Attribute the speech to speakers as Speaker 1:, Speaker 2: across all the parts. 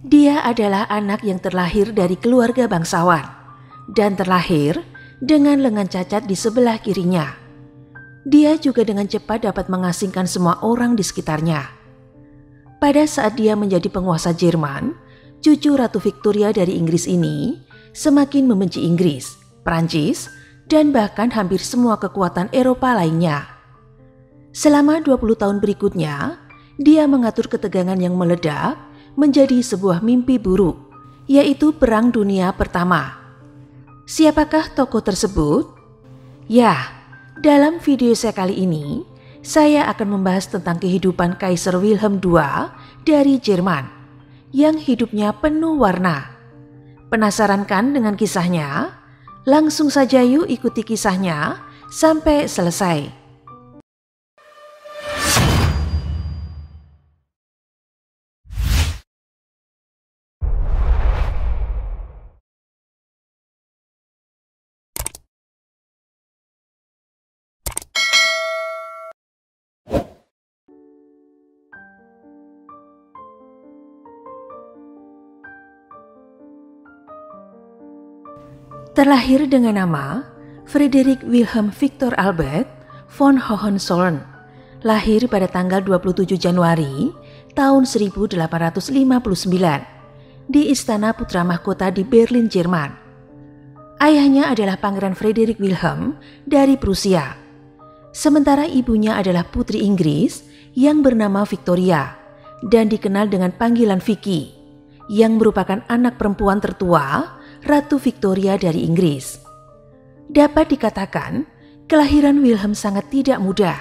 Speaker 1: Dia adalah anak yang terlahir dari keluarga bangsawan dan terlahir dengan lengan cacat di sebelah kirinya. Dia juga dengan cepat dapat mengasingkan semua orang di sekitarnya. Pada saat dia menjadi penguasa Jerman, cucu Ratu Victoria dari Inggris ini semakin membenci Inggris, Prancis, dan bahkan hampir semua kekuatan Eropa lainnya. Selama 20 tahun berikutnya, dia mengatur ketegangan yang meledak menjadi sebuah mimpi buruk, yaitu Perang Dunia Pertama. Siapakah tokoh tersebut? Ya, dalam video saya kali ini, saya akan membahas tentang kehidupan Kaisar Wilhelm II dari Jerman yang hidupnya penuh warna. Penasaran kan dengan kisahnya? Langsung saja yuk ikuti kisahnya sampai selesai. Terlahir dengan nama Friedrich Wilhelm Victor Albert von Hohenzollern, lahir pada tanggal 27 Januari tahun 1859 di Istana Putra Mahkota di Berlin, Jerman. Ayahnya adalah Pangeran Friedrich Wilhelm dari Prusia, sementara ibunya adalah putri Inggris yang bernama Victoria dan dikenal dengan panggilan Vicky, yang merupakan anak perempuan tertua Ratu Victoria dari Inggris. Dapat dikatakan, kelahiran Wilhelm sangat tidak mudah.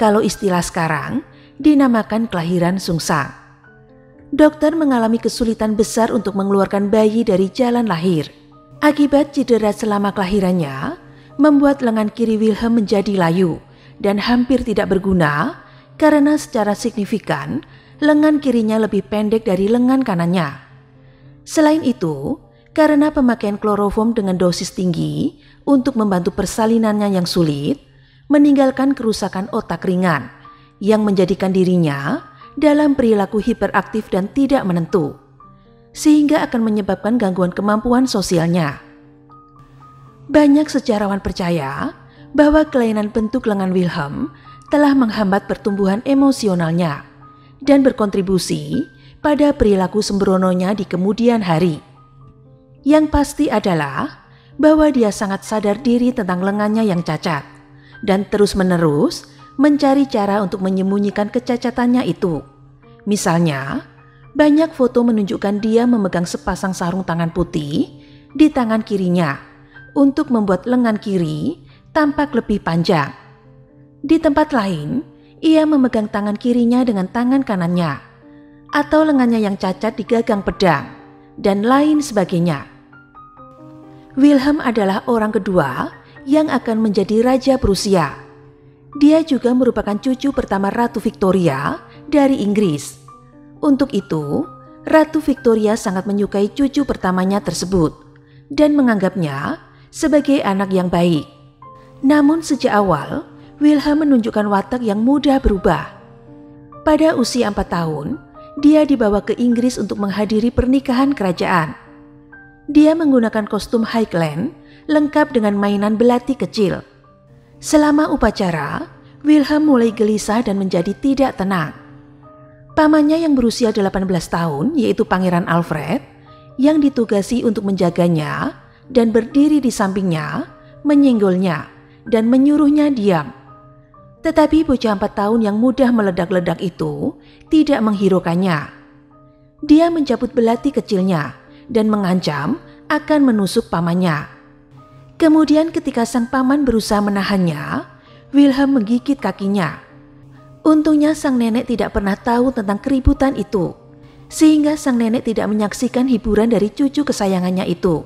Speaker 1: Kalau istilah sekarang, dinamakan kelahiran sungsang. Dokter mengalami kesulitan besar untuk mengeluarkan bayi dari jalan lahir. Akibat cedera selama kelahirannya, membuat lengan kiri Wilhelm menjadi layu dan hampir tidak berguna karena secara signifikan, lengan kirinya lebih pendek dari lengan kanannya. Selain itu, karena pemakaian kloroform dengan dosis tinggi untuk membantu persalinannya yang sulit, meninggalkan kerusakan otak ringan yang menjadikan dirinya dalam perilaku hiperaktif dan tidak menentu, sehingga akan menyebabkan gangguan kemampuan sosialnya. Banyak sejarawan percaya bahwa kelainan bentuk lengan Wilhelm telah menghambat pertumbuhan emosionalnya dan berkontribusi pada perilaku sembrononya di kemudian hari. Yang pasti adalah bahwa dia sangat sadar diri tentang lengannya yang cacat dan terus-menerus mencari cara untuk menyembunyikan kecacatannya itu. Misalnya, banyak foto menunjukkan dia memegang sepasang sarung tangan putih di tangan kirinya untuk membuat lengan kiri tampak lebih panjang. Di tempat lain, ia memegang tangan kirinya dengan tangan kanannya, atau lengannya yang cacat digagang pedang, dan lain sebagainya. Wilhelm adalah orang kedua yang akan menjadi Raja Prusia. Dia juga merupakan cucu pertama Ratu Victoria dari Inggris. Untuk itu, Ratu Victoria sangat menyukai cucu pertamanya tersebut dan menganggapnya sebagai anak yang baik. Namun sejak awal, Wilhelm menunjukkan watak yang mudah berubah. Pada usia 4 tahun, dia dibawa ke Inggris untuk menghadiri pernikahan kerajaan. Dia menggunakan kostum Highland lengkap dengan mainan belati kecil. Selama upacara, Wilhelm mulai gelisah dan menjadi tidak tenang. Pamannya yang berusia 18 tahun, yaitu Pangeran Alfred, yang ditugasi untuk menjaganya dan berdiri di sampingnya, menyenggolnya dan menyuruhnya diam. Tetapi bocah 4 tahun yang mudah meledak-ledak itu tidak menghiraukannya. Dia mencabut belati kecilnya dan mengancam akan menusuk pamannya. Kemudian ketika sang paman berusaha menahannya, Wilhelm menggigit kakinya. Untungnya sang nenek tidak pernah tahu tentang keributan itu, sehingga sang nenek tidak menyaksikan hiburan dari cucu kesayangannya itu.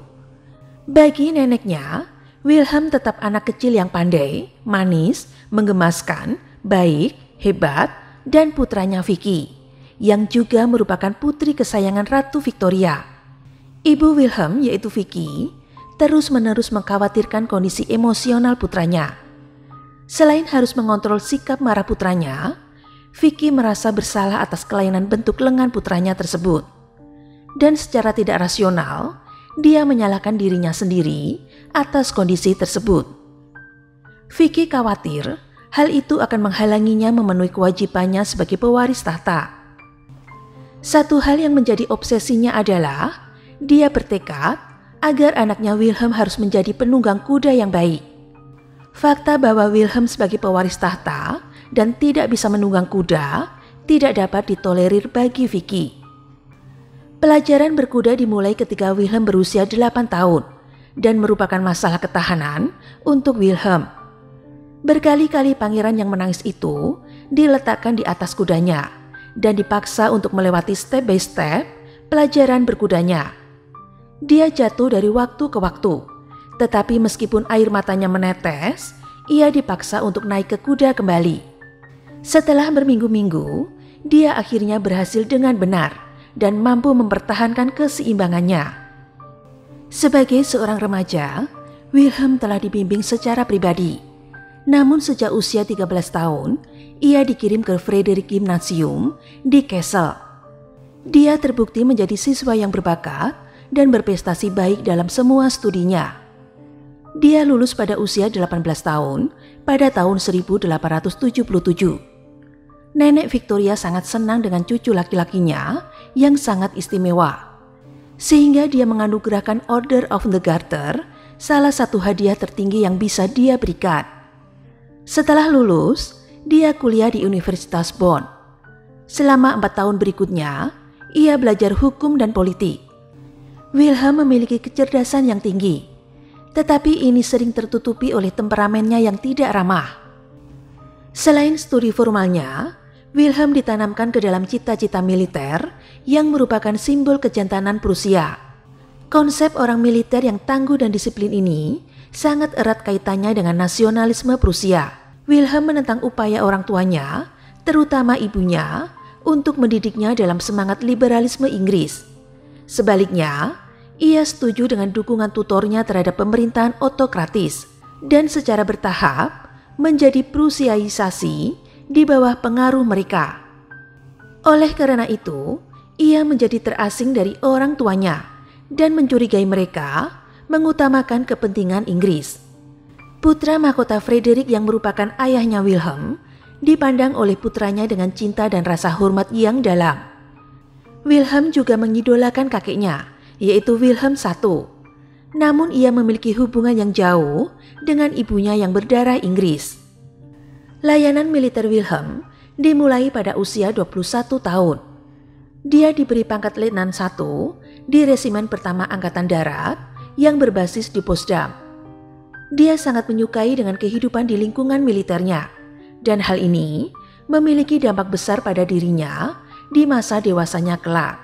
Speaker 1: Bagi neneknya, Wilhelm tetap anak kecil yang pandai, manis, menggemaskan, baik, hebat, dan putranya Vicky, yang juga merupakan putri kesayangan Ratu Victoria. Ibu Wilhelm, yaitu Vicky, terus-menerus mengkhawatirkan kondisi emosional putranya. Selain harus mengontrol sikap marah putranya, Vicky merasa bersalah atas kelainan bentuk lengan putranya tersebut. dan secara tidak rasional, dia menyalahkan dirinya sendiri atas kondisi tersebut. Vicky khawatir hal itu akan menghalanginya memenuhi kewajibannya sebagai pewaris tahta. Satu hal yang menjadi obsesinya adalah dia bertekad agar anaknya Wilhelm harus menjadi penunggang kuda yang baik. Fakta bahwa Wilhelm sebagai pewaris tahta dan tidak bisa menunggang kuda tidak dapat ditolerir bagi Vicky. Pelajaran berkuda dimulai ketika Wilhelm berusia 8 tahun dan merupakan masalah ketahanan untuk Wilhelm. Berkali-kali pangeran yang menangis itu diletakkan di atas kudanya dan dipaksa untuk melewati step by step pelajaran berkudanya. Dia jatuh dari waktu ke waktu, tetapi meskipun air matanya menetes, ia dipaksa untuk naik ke kuda kembali. Setelah berminggu-minggu, dia akhirnya berhasil dengan benar dan mampu mempertahankan keseimbangannya. Sebagai seorang remaja, Wilhelm telah dibimbing secara pribadi. Namun sejak usia 13 tahun, ia dikirim ke Frederick Gymnasium di Kassel. Dia terbukti menjadi siswa yang berbakat dan berprestasi baik dalam semua studinya. Dia lulus pada usia 18 tahun pada tahun 1877. Nenek Victoria sangat senang dengan cucu laki-lakinya yang sangat istimewa, sehingga dia menganugerahkan Order of the Garter, salah satu hadiah tertinggi yang bisa dia berikan. Setelah lulus, dia kuliah di Universitas Bonn. Selama 4 tahun berikutnya, ia belajar hukum dan politik. Wilhelm memiliki kecerdasan yang tinggi, tetapi ini sering tertutupi oleh temperamennya yang tidak ramah. Selain studi formalnya, Wilhelm ditanamkan ke dalam cita-cita militer yang merupakan simbol kejantanan Prusia. Konsep orang militer yang tangguh dan disiplin ini sangat erat kaitannya dengan nasionalisme Prusia. Wilhelm menentang upaya orang tuanya, terutama ibunya, untuk mendidiknya dalam semangat liberalisme Inggris. Sebaliknya, ia setuju dengan dukungan tutornya terhadap pemerintahan otokratis dan secara bertahap menjadi Prusiaisasi di bawah pengaruh mereka. Oleh karena itu, ia menjadi terasing dari orang tuanya dan mencurigai mereka mengutamakan kepentingan Inggris. Putra mahkota Frederick yang merupakan ayahnya Wilhelm dipandang oleh putranya dengan cinta dan rasa hormat yang dalam. Wilhelm juga mengidolakan kakeknya, yaitu Wilhelm I. Namun ia memiliki hubungan yang jauh dengan ibunya yang berdarah Inggris. Layanan militer Wilhelm dimulai pada usia 21 tahun. Dia diberi pangkat Letnan I di Resimen Pertama Angkatan Darat yang berbasis di Potsdam. Dia sangat menyukai dengan kehidupan di lingkungan militernya, dan hal ini memiliki dampak besar pada dirinya di masa dewasanya kelak.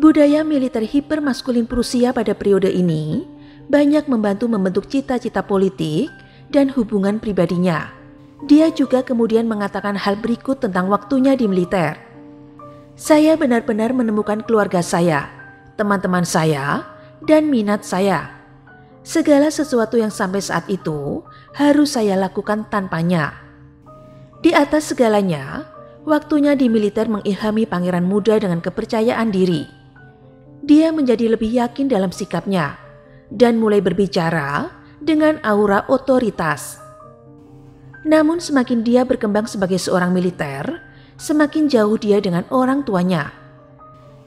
Speaker 1: Budaya militer hipermaskulin Prusia pada periode ini banyak membantu membentuk cita-cita politik dan hubungan pribadinya. Dia juga kemudian mengatakan hal berikut tentang waktunya di militer. Saya benar-benar menemukan keluarga saya, teman-teman saya, dan minat saya. Segala sesuatu yang sampai saat itu harus saya lakukan tanpanya. Di atas segalanya, waktunya di militer mengilhami pangeran muda dengan kepercayaan diri. Dia menjadi lebih yakin dalam sikapnya dan mulai berbicara dengan aura otoritas. Namun semakin dia berkembang sebagai seorang militer, semakin jauh dia dengan orang tuanya.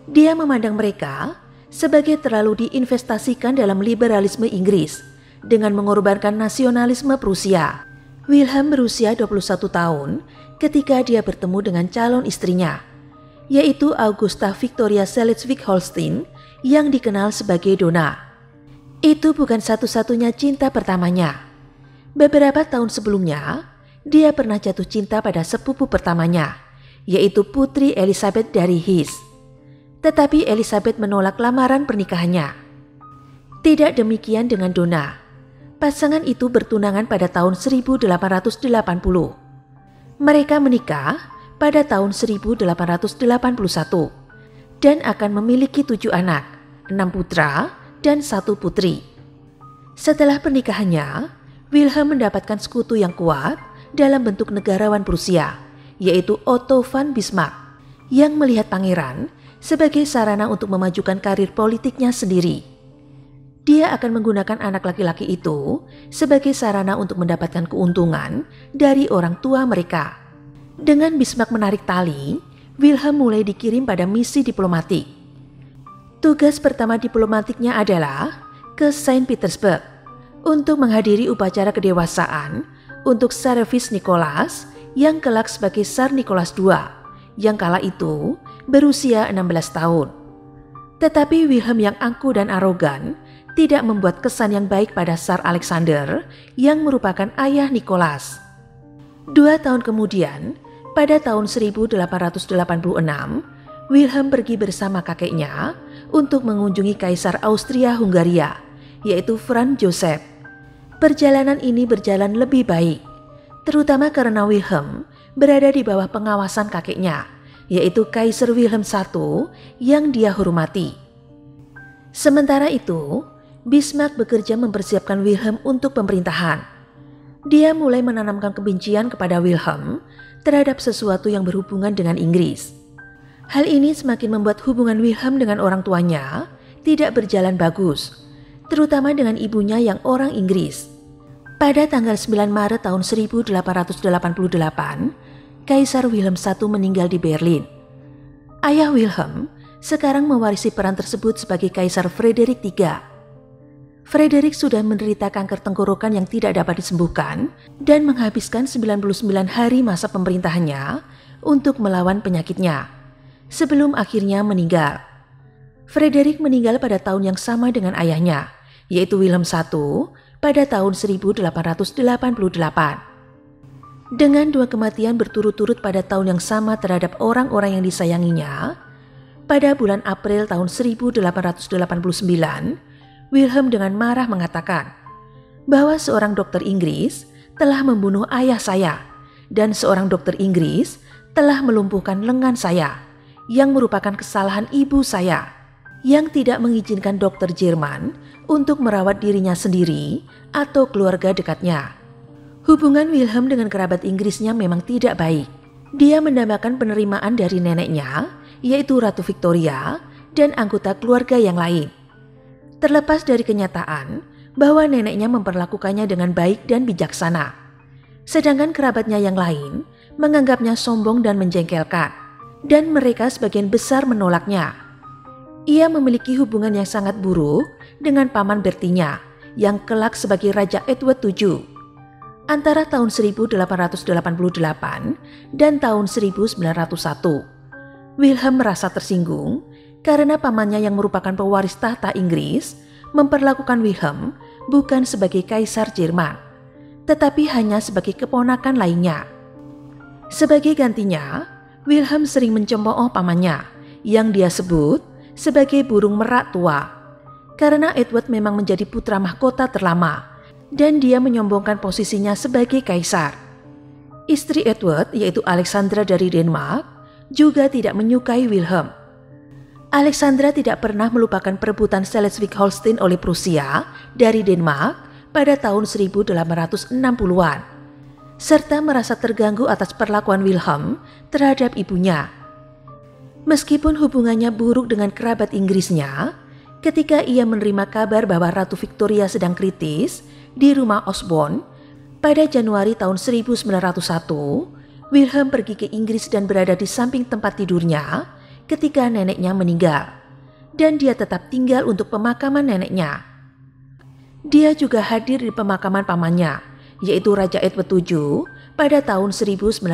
Speaker 1: Dia memandang mereka sebagai terlalu diinvestasikan dalam liberalisme Inggris dengan mengorbankan nasionalisme Prusia. Wilhelm berusia 21 tahun ketika dia bertemu dengan calon istrinya, yaitu Augusta Victoria Schleswig-Holstein yang dikenal sebagai Donna. Itu bukan satu-satunya cinta pertamanya. Beberapa tahun sebelumnya, dia pernah jatuh cinta pada sepupu pertamanya, yaitu Putri Elizabeth dari Hesse. Tetapi Elizabeth menolak lamaran pernikahannya. Tidak demikian dengan Donna. Pasangan itu bertunangan pada tahun 1880. Mereka menikah pada tahun 1881 dan akan memiliki 7 anak, 6 putra dan 1 putri. Setelah pernikahannya, Wilhelm mendapatkan sekutu yang kuat dalam bentuk negarawan Prusia, yaitu Otto von Bismarck, yang melihat pangeran sebagai sarana untuk memajukan karir politiknya sendiri. Dia akan menggunakan anak laki-laki itu sebagai sarana untuk mendapatkan keuntungan dari orang tua mereka. Dengan Bismarck menarik tali, Wilhelm mulai dikirim pada misi diplomatik. Tugas pertama diplomatiknya adalah ke Saint Petersburg untuk menghadiri upacara kedewasaan untuk Tsar Nicholas yang kelak sebagai Tsar Nicholas II yang kala itu berusia 16 tahun. Tetapi Wilhelm yang angkuh dan arogan tidak membuat kesan yang baik pada Tsar Alexander yang merupakan ayah Nicholas. 2 tahun kemudian, pada tahun 1886, Wilhelm pergi bersama kakeknya untuk mengunjungi Kaisar Austria-Hungaria, yaitu Franz Joseph. Perjalanan ini berjalan lebih baik, terutama karena Wilhelm berada di bawah pengawasan kakeknya, yaitu Kaisar Wilhelm I yang dia hormati. Sementara itu, Bismarck bekerja mempersiapkan Wilhelm untuk pemerintahan. Dia mulai menanamkan kebencian kepada Wilhelm terhadap sesuatu yang berhubungan dengan Inggris. Hal ini semakin membuat hubungan Wilhelm dengan orang tuanya tidak berjalan bagus, terutama dengan ibunya yang orang Inggris. Pada tanggal 9 Maret tahun 1888, Kaisar Wilhelm I meninggal di Berlin. Ayah Wilhelm sekarang mewarisi peran tersebut sebagai Kaisar Frederick III. Frederick sudah menderita kanker tenggorokan yang tidak dapat disembuhkan dan menghabiskan 99 hari masa pemerintahannya untuk melawan penyakitnya, sebelum akhirnya meninggal. Frederick meninggal pada tahun yang sama dengan ayahnya, yaitu Wilhelm I, pada tahun 1888. Dengan 2 kematian berturut-turut pada tahun yang sama terhadap orang-orang yang disayanginya, pada bulan April tahun 1889, Wilhelm dengan marah mengatakan bahwa seorang dokter Inggris telah membunuh ayah saya dan seorang dokter Inggris telah melumpuhkan lengan saya, yang merupakan kesalahan ibu saya yang tidak mengizinkan dokter Jerman untuk merawat dirinya sendiri atau keluarga dekatnya. Hubungan Wilhelm dengan kerabat Inggrisnya memang tidak baik. Dia mendambakan penerimaan dari neneknya, yaitu Ratu Victoria, dan anggota keluarga yang lain. Terlepas dari kenyataan bahwa neneknya memperlakukannya dengan baik dan bijaksana, sedangkan kerabatnya yang lain menganggapnya sombong dan menjengkelkan, dan mereka sebagian besar menolaknya. Ia memiliki hubungan yang sangat buruk dengan paman Bertinya yang kelak sebagai Raja Edward VII. Antara tahun 1888 dan tahun 1901, Wilhelm merasa tersinggung karena pamannya yang merupakan pewaris tahta Inggris memperlakukan Wilhelm bukan sebagai Kaisar Jerman, tetapi hanya sebagai keponakan lainnya. Sebagai gantinya, Wilhelm sering mencemooh pamannya yang dia sebut sebagai burung merak tua, karena Edward memang menjadi putra mahkota terlama dan dia menyombongkan posisinya sebagai kaisar. Istri Edward, yaitu Alexandra dari Denmark, juga tidak menyukai Wilhelm. Alexandra tidak pernah melupakan perebutan Schleswig-Holstein oleh Prusia dari Denmark pada tahun 1860-an, serta merasa terganggu atas perlakuan Wilhelm terhadap ibunya. Meskipun hubungannya buruk dengan kerabat Inggrisnya, ketika ia menerima kabar bahwa Ratu Victoria sedang kritis di rumah Osborne pada Januari tahun 1901, Wilhelm pergi ke Inggris dan berada di samping tempat tidurnya ketika neneknya meninggal, dan dia tetap tinggal untuk pemakaman neneknya. Dia juga hadir di pemakaman pamannya, yaitu Raja Edward VII pada tahun 1910.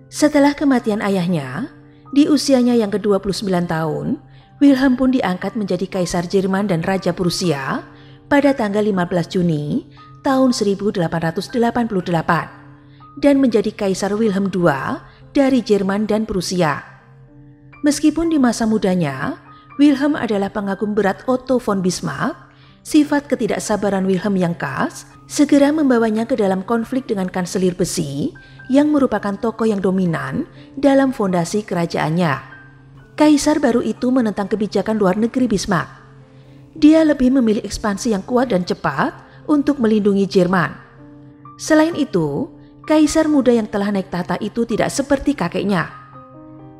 Speaker 1: Setelah kematian ayahnya, di usianya yang ke-29 tahun, Wilhelm pun diangkat menjadi Kaisar Jerman dan Raja Prusia pada tanggal 15 Juni tahun 1888 dan menjadi Kaisar Wilhelm II dari Jerman dan Prusia. Meskipun di masa mudanya, Wilhelm adalah pengagum berat Otto von Bismarck, sifat ketidaksabaran Wilhelm yang khas segera membawanya ke dalam konflik dengan Kanselir besi yang merupakan tokoh yang dominan dalam fondasi kerajaannya. Kaisar baru itu menentang kebijakan luar negeri Bismarck. Dia lebih memilih ekspansi yang kuat dan cepat untuk melindungi Jerman. Selain itu, Kaisar muda yang telah naik tahta itu tidak seperti kakeknya.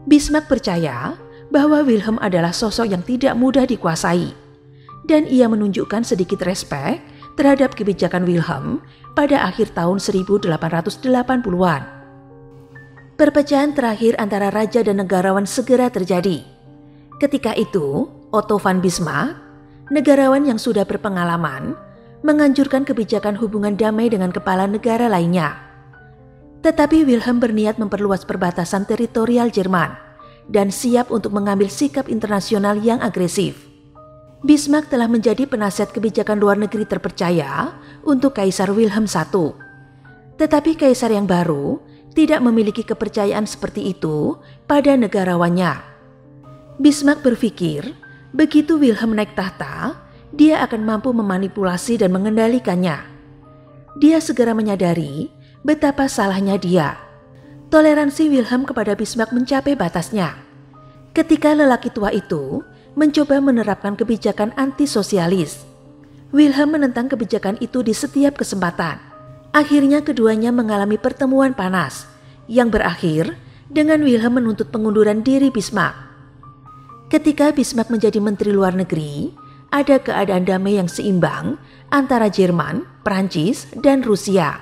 Speaker 1: Bismarck percaya bahwa Wilhelm adalah sosok yang tidak mudah dikuasai, dan ia menunjukkan sedikit respek terhadap kebijakan Wilhelm pada akhir tahun 1880-an. Perpecahan terakhir antara raja dan negarawan segera terjadi. Ketika itu, Otto von Bismarck, negarawan yang sudah berpengalaman, menganjurkan kebijakan hubungan damai dengan kepala negara lainnya. Tetapi Wilhelm berniat memperluas perbatasan teritorial Jerman dan siap untuk mengambil sikap internasional yang agresif. Bismarck telah menjadi penasihat kebijakan luar negeri terpercaya untuk Kaisar Wilhelm I. Tetapi kaisar yang baru tidak memiliki kepercayaan seperti itu pada negarawannya. Bismarck berpikir, begitu Wilhelm naik tahta, dia akan mampu memanipulasi dan mengendalikannya. Dia segera menyadari betapa salahnya dia. Toleransi Wilhelm kepada Bismarck mencapai batasnya. Ketika lelaki tua itu mencoba menerapkan kebijakan antisosialis, Wilhelm menentang kebijakan itu di setiap kesempatan. Akhirnya keduanya mengalami pertemuan panas yang berakhir dengan Wilhelm menuntut pengunduran diri Bismarck. Ketika Bismarck menjadi menteri luar negeri, ada keadaan damai yang seimbang antara Jerman, Prancis, dan Rusia.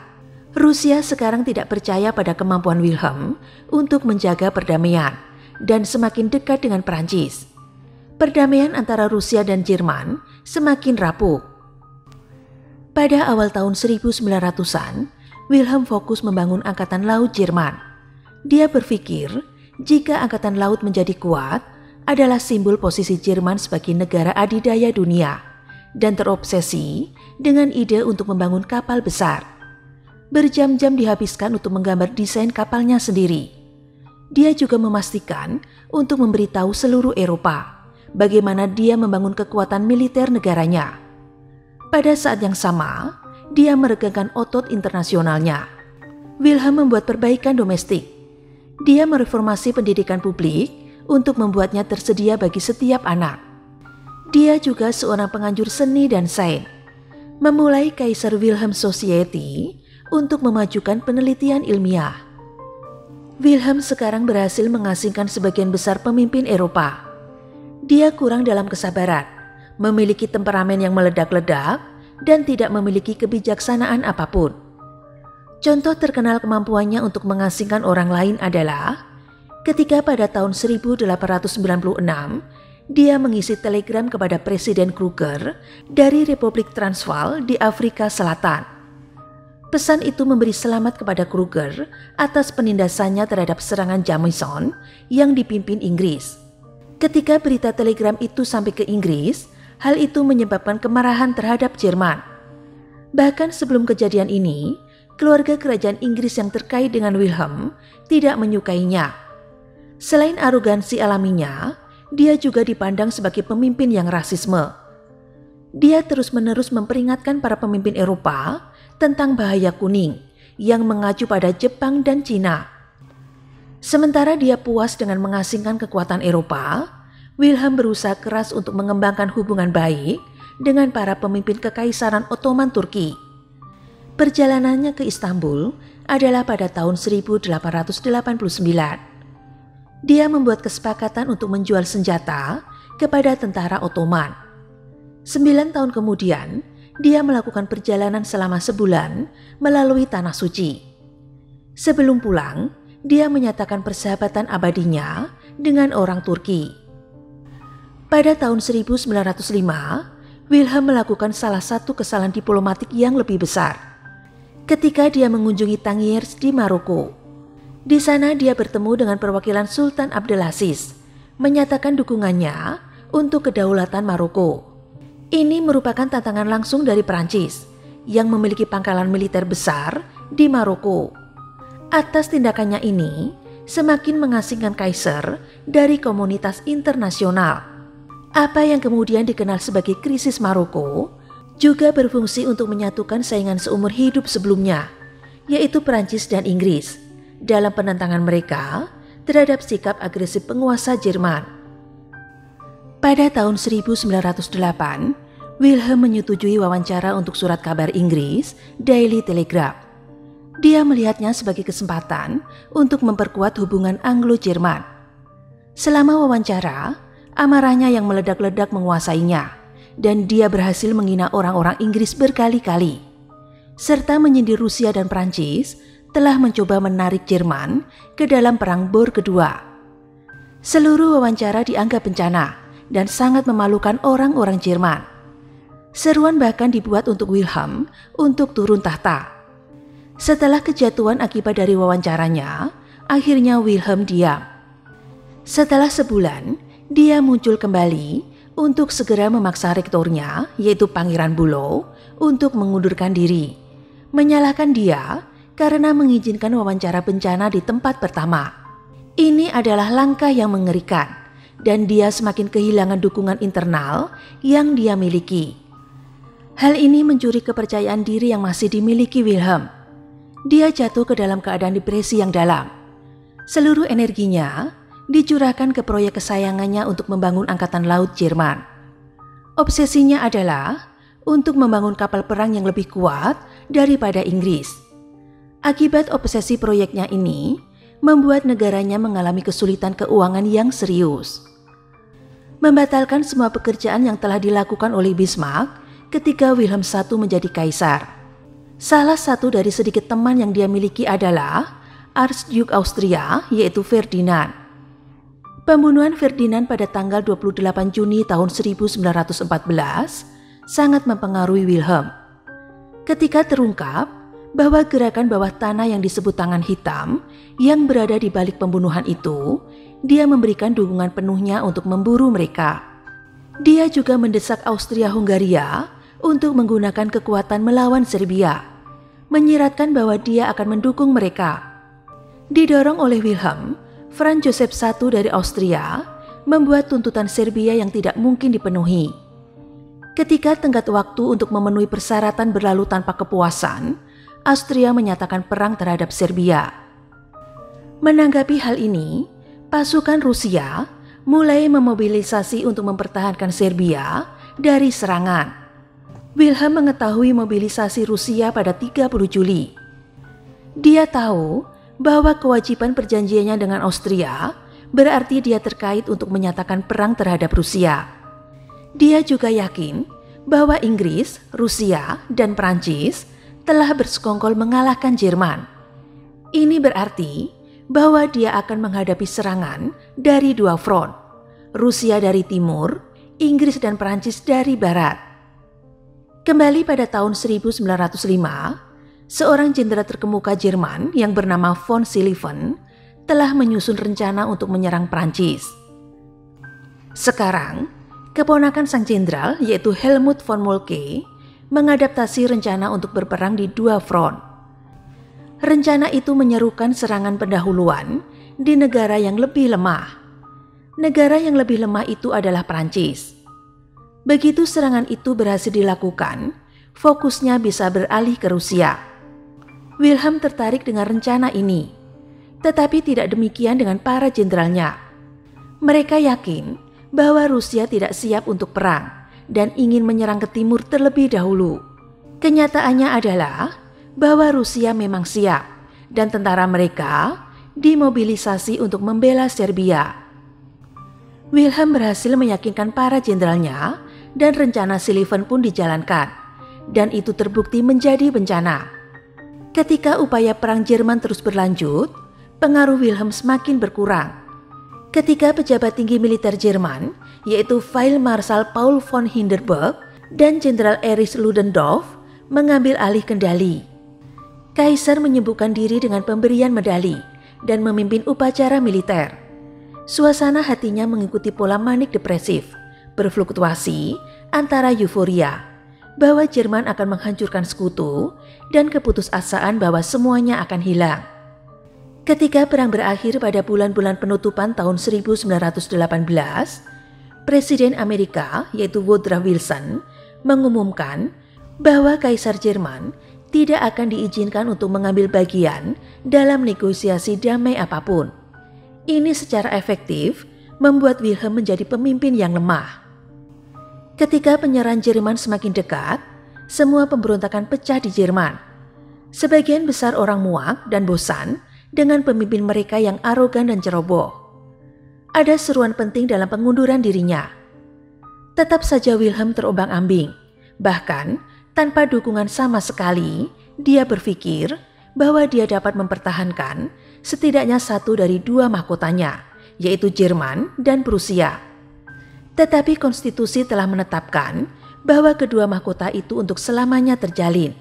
Speaker 1: Rusia sekarang tidak percaya pada kemampuan Wilhelm untuk menjaga perdamaian dan semakin dekat dengan Prancis. Perdamaian antara Rusia dan Jerman semakin rapuh. Pada awal tahun 1900-an, Wilhelm fokus membangun Angkatan Laut Jerman. Dia berpikir jika Angkatan Laut menjadi kuat adalah simbol posisi Jerman sebagai negara adidaya dunia dan terobsesi dengan ide untuk membangun kapal besar. Berjam-jam dihabiskan untuk menggambar desain kapalnya sendiri. Dia juga memastikan untuk memberitahu seluruh Eropa bagaimana dia membangun kekuatan militer negaranya. Pada saat yang sama, dia meregangkan otot internasionalnya. Wilhelm membuat perbaikan domestik. Dia mereformasi pendidikan publik untuk membuatnya tersedia bagi setiap anak. Dia juga seorang penganjur seni dan sains. Memulai Kaiser Wilhelm Society untuk memajukan penelitian ilmiah. Wilhelm sekarang berhasil mengasingkan sebagian besar pemimpin Eropa. Dia kurang dalam kesabaran, memiliki temperamen yang meledak-ledak, dan tidak memiliki kebijaksanaan apapun. Contoh terkenal kemampuannya untuk mengasingkan orang lain adalah ketika pada tahun 1896 dia mengisi telegram kepada Presiden Kruger dari Republik Transvaal di Afrika Selatan. Pesan itu memberi selamat kepada Kruger atas penindasannya terhadap serangan Jameson yang dipimpin Inggris. Ketika berita telegram itu sampai ke Inggris, hal itu menyebabkan kemarahan terhadap Jerman. Bahkan sebelum kejadian ini, keluarga kerajaan Inggris yang terkait dengan Wilhelm tidak menyukainya. Selain arogansi alaminya, dia juga dipandang sebagai pemimpin yang rasisme. Dia terus-menerus memperingatkan para pemimpin Eropa tentang bahaya kuning yang mengacu pada Jepang dan Cina. Sementara dia puas dengan mengasingkan kekuatan Eropa, Wilhelm berusaha keras untuk mengembangkan hubungan baik dengan para pemimpin Kekaisaran Ottoman Turki. Perjalanannya ke Istanbul adalah pada tahun 1889. Dia membuat kesepakatan untuk menjual senjata kepada tentara Ottoman. 9 tahun kemudian, dia melakukan perjalanan selama sebulan melalui Tanah Suci. Sebelum pulang, dia menyatakan persahabatan abadinya dengan orang Turki. Pada tahun 1905, Wilhelm melakukan salah satu kesalahan diplomatik yang lebih besar. Ketika dia mengunjungi Tangiers di Maroko. Di sana dia bertemu dengan perwakilan Sultan Abdelaziz, menyatakan dukungannya untuk kedaulatan Maroko. Ini merupakan tantangan langsung dari Prancis yang memiliki pangkalan militer besar di Maroko. Atas tindakannya ini, semakin mengasingkan Kaiser dari komunitas internasional. Apa yang kemudian dikenal sebagai krisis Maroko juga berfungsi untuk menyatukan saingan seumur hidup sebelumnya, yaitu Prancis dan Inggris, dalam penentangan mereka terhadap sikap agresif penguasa Jerman. Pada tahun 1908, Wilhelm menyetujui wawancara untuk surat kabar Inggris, Daily Telegraph. Dia melihatnya sebagai kesempatan untuk memperkuat hubungan Anglo-Jerman. Selama wawancara, amarahnya yang meledak-ledak menguasainya, dan dia berhasil menghina orang-orang Inggris berkali-kali, serta menyindir Rusia dan Prancis telah mencoba menarik Jerman ke dalam Perang Boer Kedua. Seluruh wawancara dianggap bencana dan sangat memalukan orang-orang Jerman. Seruan bahkan dibuat untuk Wilhelm untuk turun tahta. Setelah kejatuhan akibat dari wawancaranya, akhirnya Wilhelm diam. Setelah sebulan, dia muncul kembali untuk segera memaksa rektornya, yaitu Pangeran Bülow, untuk mengundurkan diri, menyalahkan dia karena mengizinkan wawancara bencana di tempat pertama. Ini adalah langkah yang mengerikan, dan dia semakin kehilangan dukungan internal yang dia miliki. Hal ini mencuri kepercayaan diri yang masih dimiliki Wilhelm. Dia jatuh ke dalam keadaan depresi yang dalam. Seluruh energinya dicurahkan ke proyek kesayangannya untuk membangun angkatan laut Jerman. Obsesinya adalah untuk membangun kapal perang yang lebih kuat daripada Inggris. Akibat obsesi proyeknya ini, membuat negaranya mengalami kesulitan keuangan yang serius. Membatalkan semua pekerjaan yang telah dilakukan oleh Bismarck ketika Wilhelm I menjadi kaisar. Salah satu dari sedikit teman yang dia miliki adalah Archduke Austria, yaitu Ferdinand. Pembunuhan Ferdinand pada tanggal 28 Juni tahun 1914 sangat mempengaruhi Wilhelm. Ketika terungkap bahwa gerakan bawah tanah yang disebut Tangan Hitam yang berada di balik pembunuhan itu, dia memberikan dukungan penuhnya untuk memburu mereka. Dia juga mendesak Austria-Hungaria untuk menggunakan kekuatan melawan Serbia, menyiratkan bahwa dia akan mendukung mereka. Didorong oleh Wilhelm, Franz Joseph I dari Austria membuat tuntutan Serbia yang tidak mungkin dipenuhi. Ketika tenggat waktu untuk memenuhi persyaratan berlalu tanpa kepuasan, Austria menyatakan perang terhadap Serbia. Menanggapi hal ini, pasukan Rusia mulai memobilisasi untuk mempertahankan Serbia dari serangan. Wilhelm mengetahui mobilisasi Rusia pada 30 Juli. Dia tahu bahwa kewajiban perjanjiannya dengan Austria berarti dia terkait untuk menyatakan perang terhadap Rusia. Dia juga yakin bahwa Inggris, Rusia, dan Prancis telah bersekongkol mengalahkan Jerman. Ini berarti bahwa dia akan menghadapi serangan dari dua front, Rusia dari timur, Inggris dan Prancis dari barat. Kembali pada tahun 1905, seorang jenderal terkemuka Jerman yang bernama von Schlieffen telah menyusun rencana untuk menyerang Prancis. Sekarang, keponakan sang jenderal yaitu Helmut von Moltke mengadaptasi rencana untuk berperang di dua front. Rencana itu menyerukan serangan pendahuluan di negara yang lebih lemah. Negara yang lebih lemah itu adalah Prancis. Begitu serangan itu berhasil dilakukan, fokusnya bisa beralih ke Rusia. Wilhelm tertarik dengan rencana ini, tetapi tidak demikian dengan para jenderalnya. Mereka yakin bahwa Rusia tidak siap untuk perang dan ingin menyerang ke timur terlebih dahulu. Kenyataannya adalah bahwa Rusia memang siap dan tentara mereka dimobilisasi untuk membela Serbia. Wilhelm berhasil meyakinkan para jenderalnya dan rencana Schlieffen pun dijalankan, dan itu terbukti menjadi bencana. Ketika upaya perang Jerman terus berlanjut, pengaruh Wilhelm semakin berkurang. Ketika pejabat tinggi militer Jerman, yaitu Feldmarschall Paul von Hindenburg dan Jenderal Erich Ludendorff, mengambil alih kendali. Kaisar menyibukkan diri dengan pemberian medali dan memimpin upacara militer. Suasana hatinya mengikuti pola manik depresif, berfluktuasi antara euforia bahwa Jerman akan menghancurkan sekutu dan keputusasaan bahwa semuanya akan hilang. Ketika perang berakhir pada bulan-bulan penutupan tahun 1918, Presiden Amerika yaitu Woodrow Wilson mengumumkan bahwa Kaisar Jerman tidak akan diizinkan untuk mengambil bagian dalam negosiasi damai apapun. Ini secara efektif membuat Wilhelm menjadi pemimpin yang lemah. Ketika penyerahan Jerman semakin dekat, semua pemberontakan pecah di Jerman. Sebagian besar orang muak dan bosan dengan pemimpin mereka yang arogan dan ceroboh. ada seruan penting dalam pengunduran dirinya. Tetap saja Wilhelm terombang-ambing. Bahkan tanpa dukungan sama sekali, dia berpikir bahwa dia dapat mempertahankan setidaknya satu dari dua mahkotanya, yaitu Jerman dan Prusia. Tetapi konstitusi telah menetapkan bahwa kedua mahkota itu untuk selamanya terjalin.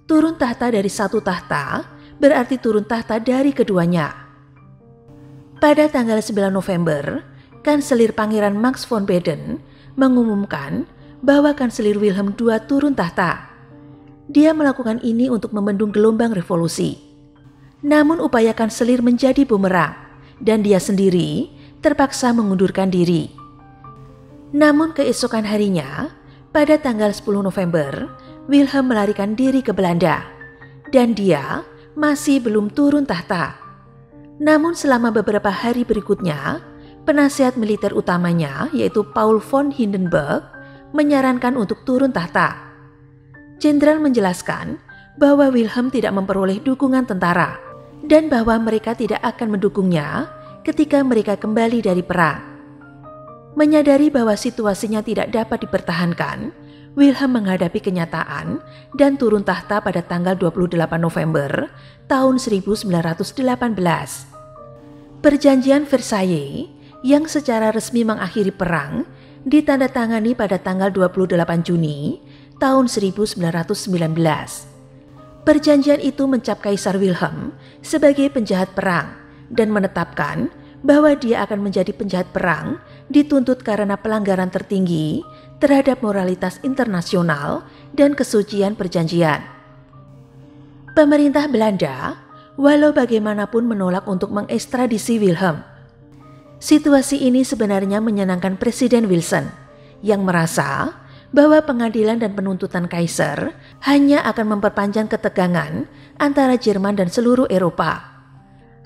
Speaker 1: Turun tahta dari satu tahta berarti turun tahta dari keduanya. Pada tanggal 9 November, Kanselir Pangeran Max von Baden mengumumkan bahwa Kanselir Wilhelm II turun tahta. Dia melakukan ini untuk membendung gelombang revolusi. Namun upaya Kanselir menjadi bumerang dan dia sendiri terpaksa mengundurkan diri. Namun keesokan harinya, pada tanggal 10 November, Wilhelm melarikan diri ke Belanda dan dia masih belum turun tahta. Namun selama beberapa hari berikutnya, penasihat militer utamanya yaitu Paul von Hindenburg menyarankan untuk turun tahta. Jenderal menjelaskan bahwa Wilhelm tidak memperoleh dukungan tentara dan bahwa mereka tidak akan mendukungnya ketika mereka kembali dari perang. Menyadari bahwa situasinya tidak dapat dipertahankan, Wilhelm menghadapi kenyataan dan turun tahta pada tanggal 28 November tahun 1918. Perjanjian Versailles yang secara resmi mengakhiri perang ditandatangani pada tanggal 28 Juni tahun 1919. Perjanjian itu mencap Kaisar Wilhelm sebagai penjahat perang dan menetapkan bahwa dia akan menjadi penjahat perang dituntut karena pelanggaran tertinggi terhadap moralitas internasional dan kesucian perjanjian. Pemerintah Belanda walau bagaimanapun menolak untuk mengekstradisi Wilhelm. Situasi ini sebenarnya menyenangkan Presiden Wilson yang merasa bahwa pengadilan dan penuntutan Kaiser hanya akan memperpanjang ketegangan antara Jerman dan seluruh Eropa.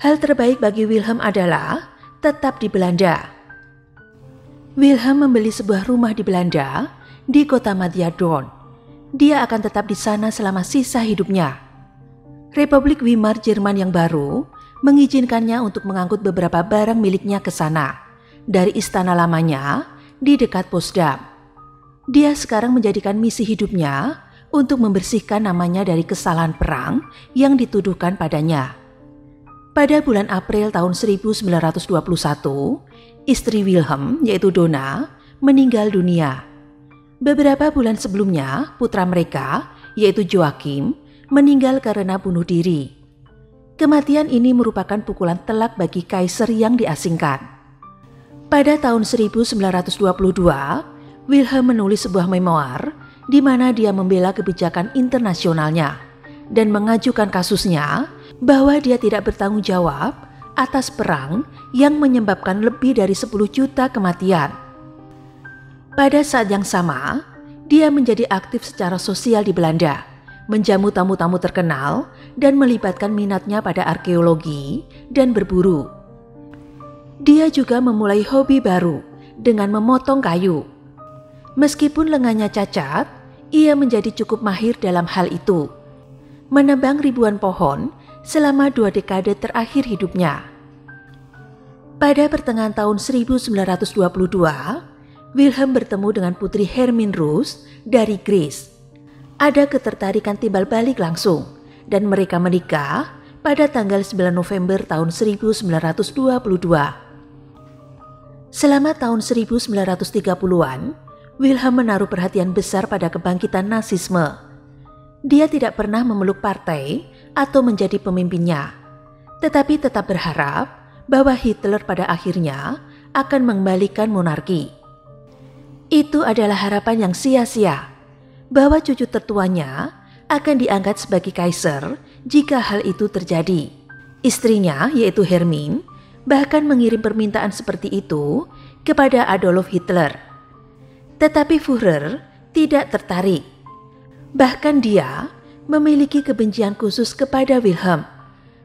Speaker 1: Hal terbaik bagi Wilhelm adalah tetap di Belanda. Wilhelm membeli sebuah rumah di Belanda di kota Matiadon. Dia akan tetap di sana selama sisa hidupnya. Republik Weimar Jerman yang baru mengizinkannya untuk mengangkut beberapa barang miliknya ke sana dari istana lamanya di dekat Potsdam. Dia sekarang menjadikan misi hidupnya untuk membersihkan namanya dari kesalahan perang yang dituduhkan padanya. Pada bulan April tahun 1921, istri Wilhelm yaitu Donna meninggal dunia. Beberapa bulan sebelumnya, putra mereka yaitu Joachim meninggal karena bunuh diri. Kematian ini merupakan pukulan telak bagi Kaiser yang diasingkan. Pada tahun 1922, Wilhelm menulis sebuah memoir di mana dia membela kebijakan internasionalnya dan mengajukan kasusnya bahwa dia tidak bertanggung jawab atas perang yang menyebabkan lebih dari 10 juta kematian. Pada saat yang sama, dia menjadi aktif secara sosial di Belanda, menjamu tamu-tamu terkenal dan melibatkan minatnya pada arkeologi dan berburu. Dia juga memulai hobi baru dengan memotong kayu. Meskipun lengannya cacat, ia menjadi cukup mahir dalam hal itu. Menebang ribuan pohon selama 2 dekade terakhir hidupnya. Pada pertengahan tahun 1922, Wilhelm bertemu dengan putri Hermine Roos dari Greece. Ada ketertarikan timbal balik langsung dan mereka menikah pada tanggal 9 November tahun 1922. Selama tahun 1930-an, Wilhelm menaruh perhatian besar pada kebangkitan Nazisme. Dia tidak pernah memeluk partai atau menjadi pemimpinnya, tetapi tetap berharap bahwa Hitler pada akhirnya akan mengembalikan monarki. Itu adalah harapan yang sia-sia, bahwa cucu tertuanya akan diangkat sebagai kaisar jika hal itu terjadi. Istrinya, yaitu Hermine, bahkan mengirim permintaan seperti itu kepada Adolf Hitler. Tetapi Führer tidak tertarik. Bahkan dia memiliki kebencian khusus kepada Wilhelm,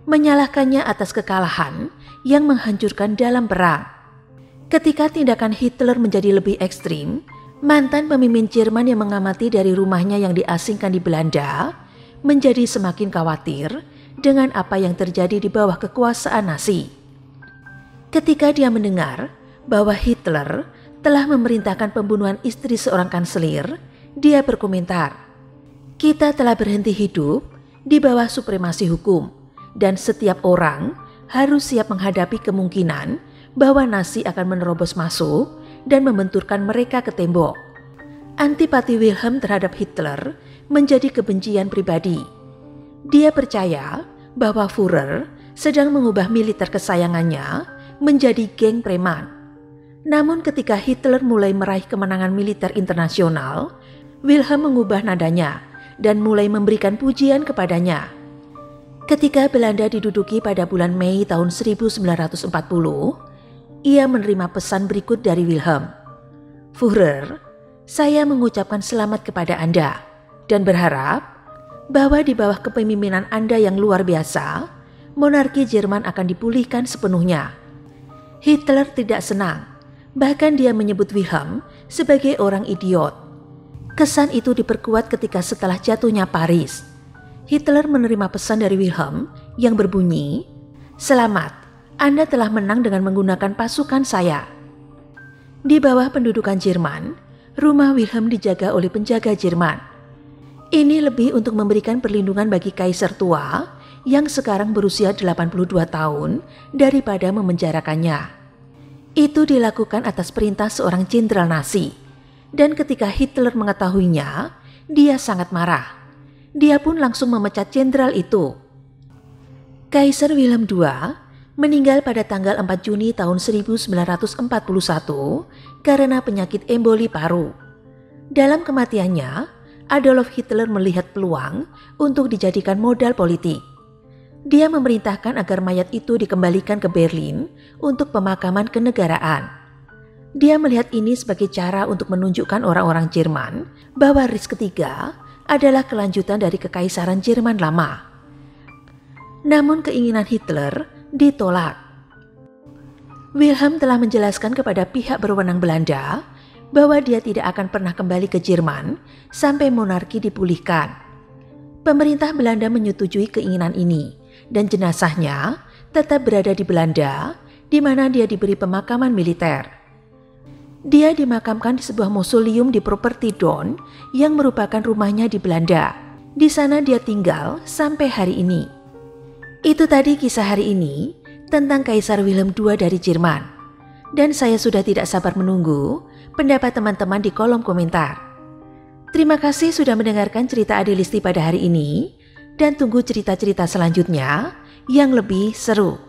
Speaker 1: menyalahkannya atas kekalahan yang menghancurkan dalam perang. Ketika tindakan Hitler menjadi lebih ekstrim, mantan pemimpin Jerman yang mengamati dari rumahnya yang diasingkan di Belanda menjadi semakin khawatir dengan apa yang terjadi di bawah kekuasaan Nazi. Ketika dia mendengar bahwa Hitler telah memerintahkan pembunuhan istri seorang kanselir, dia berkomentar, "Kita telah berhenti hidup di bawah supremasi hukum dan setiap orang harus siap menghadapi kemungkinan bahwa Nazi akan menerobos masuk dan membenturkan mereka ke tembok." Antipati Wilhelm terhadap Hitler menjadi kebencian pribadi. Dia percaya bahwa Führer sedang mengubah militer kesayangannya menjadi geng preman. Namun ketika Hitler mulai meraih kemenangan militer internasional, Wilhelm mengubah nadanya dan mulai memberikan pujian kepadanya. Ketika Belanda diduduki pada bulan Mei tahun 1940, ia menerima pesan berikut dari Wilhelm. "Führer, saya mengucapkan selamat kepada Anda dan berharap bahwa di bawah kepemimpinan Anda yang luar biasa, monarki Jerman akan dipulihkan sepenuhnya." Hitler tidak senang, bahkan dia menyebut Wilhelm sebagai orang idiot. Kesan itu diperkuat ketika setelah jatuhnya Paris, Hitler menerima pesan dari Wilhelm yang berbunyi, "Selamat, Anda telah menang dengan menggunakan pasukan saya." Di bawah pendudukan Jerman, rumah Wilhelm dijaga oleh penjaga Jerman. Ini lebih untuk memberikan perlindungan bagi kaisar tua yang sekarang berusia 82 tahun daripada memenjarakannya. Itu dilakukan atas perintah seorang jenderal Nazi, dan ketika Hitler mengetahuinya, dia sangat marah. Dia pun langsung memecat jenderal itu. Kaisar Wilhelm II meninggal pada tanggal 4 Juni tahun 1941 karena penyakit emboli paru. Dalam kematiannya, Adolf Hitler melihat peluang untuk dijadikan modal politik. Dia memerintahkan agar mayat itu dikembalikan ke Berlin untuk pemakaman kenegaraan. Dia melihat ini sebagai cara untuk menunjukkan orang-orang Jerman bahwa Reich ketiga adalah kelanjutan dari kekaisaran Jerman lama. Namun keinginan Hitler ditolak. Wilhelm telah menjelaskan kepada pihak berwenang Belanda bahwa dia tidak akan pernah kembali ke Jerman sampai monarki dipulihkan. Pemerintah Belanda menyetujui keinginan ini dan jenazahnya tetap berada di Belanda, di mana dia diberi pemakaman militer. Dia dimakamkan di sebuah mausoleum di properti Don yang merupakan rumahnya di Belanda. Di sana dia tinggal sampai hari ini. Itu tadi kisah hari ini tentang Kaisar Wilhelm II dari Jerman. Dan saya sudah tidak sabar menunggu pendapat teman-teman di kolom komentar. Terima kasih sudah mendengarkan cerita Adelisti pada hari ini, dan tunggu cerita-cerita selanjutnya yang lebih seru.